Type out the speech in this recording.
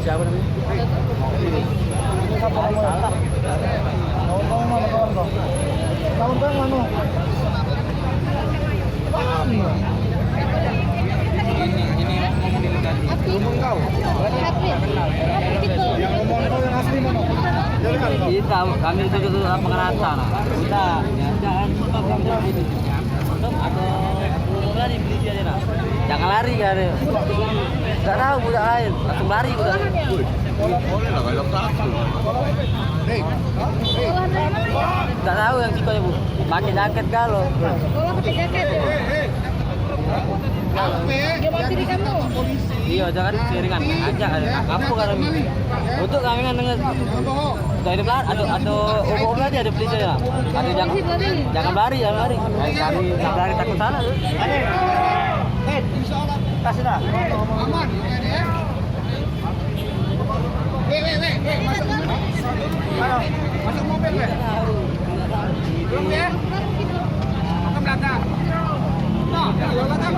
siapa namanya? Tahun bang mana? Ngomong kau. Yang ngomong kau yang asli mana? Kita kami itu pengerasa. Udah, jangan suka kami itu. Ada lari beli dia nah. Jangan lari kan. Enggak tahu budak lain, langsung lari udah. Boleh lah kalau satu. Enggak tahu yang sikonya Bu. Pakai jaket kalau. Oh, pakai jaket. Dia mau diri kamu. Iya, jangan piringan aja kamu kan. Untuk kami kan dengan dari belakang ada umum aja ada polisi ya. Ada jangan lari. Jangan lari takut salah. Kasih dah. Aman. Masuk mobil weh. Belum ya? Ke belakang. Nah, ya belakang.